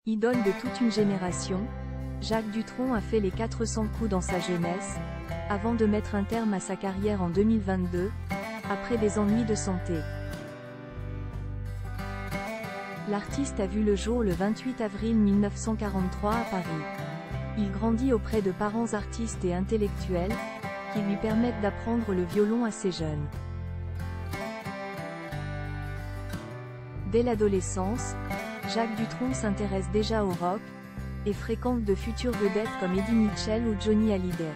Idole de toute une génération, Jacques Dutronc a fait les 400 coups dans sa jeunesse, avant de mettre un terme à sa carrière en 2022, après des ennuis de santé. L'artiste a vu le jour le 28 avril 1943 à Paris. Il grandit auprès de parents artistes et intellectuels, qui lui permettent d'apprendre le violon assez jeune. Dès l'adolescence, Jacques Dutronc s'intéresse déjà au rock, et fréquente de futures vedettes comme Eddie Mitchell ou Johnny Hallyday.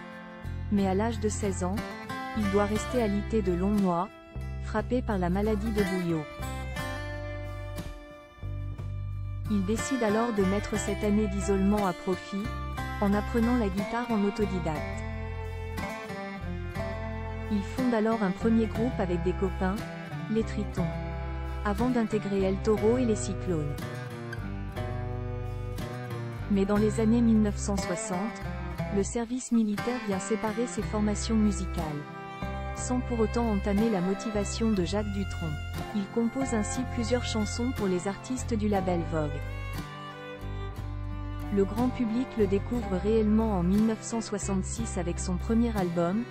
Mais à l'âge de 16 ans, il doit rester alité de longs mois, frappé par la maladie de Bouillot. Il décide alors de mettre cette année d'isolement à profit, en apprenant la guitare en autodidacte. Il fonde alors un premier groupe avec des copains, les Tritons, avant d'intégrer El Toro et les Cyclones. Mais dans les années 1960, le service militaire vient séparer ses formations musicales, sans pour autant entamer la motivation de Jacques Dutronc. Il compose ainsi plusieurs chansons pour les artistes du label Vogue. Le grand public le découvre réellement en 1966 avec son premier album,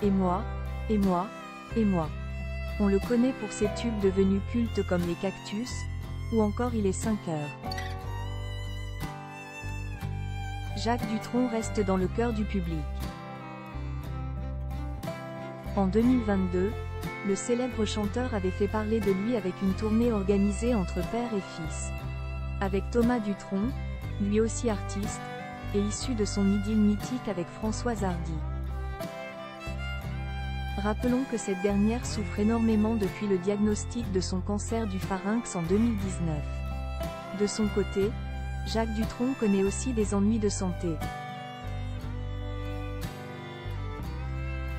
Et moi, et moi, et moi. On le connaît pour ses tubes devenus cultes comme Les Cactus, ou encore Il est 5 heures. Jacques Dutronc reste dans le cœur du public. En 2022, le célèbre chanteur avait fait parler de lui avec une tournée organisée entre père et fils. Avec Thomas Dutronc, lui aussi artiste, et issu de son idylle mythique avec Françoise Hardy. Rappelons que cette dernière souffre énormément depuis le diagnostic de son cancer du pharynx en 2019. De son côté, Jacques Dutronc connaît aussi des ennuis de santé.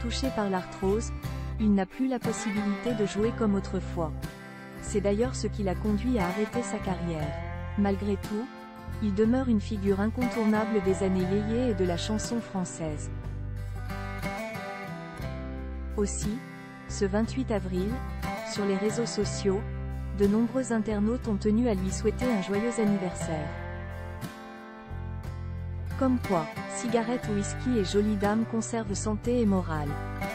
Touché par l'arthrose, il n'a plus la possibilité de jouer comme autrefois. C'est d'ailleurs ce qui l'a conduit à arrêter sa carrière. Malgré tout, il demeure une figure incontournable des années yéyé et de la chanson française. Aussi, ce 28 avril, sur les réseaux sociaux, de nombreux internautes ont tenu à lui souhaiter un joyeux anniversaire. Comme quoi, cigarettes, whisky et jolies dames conservent santé et morale.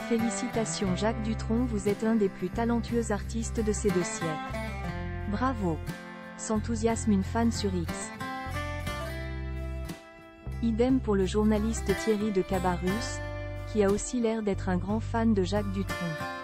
Félicitations Jacques Dutronc, vous êtes un des plus talentueux artistes de ces 2 siècles. Bravo! S'enthousiasme une fan sur X. Idem pour le journaliste Thierry de Cabarrus, qui a aussi l'air d'être un grand fan de Jacques Dutronc.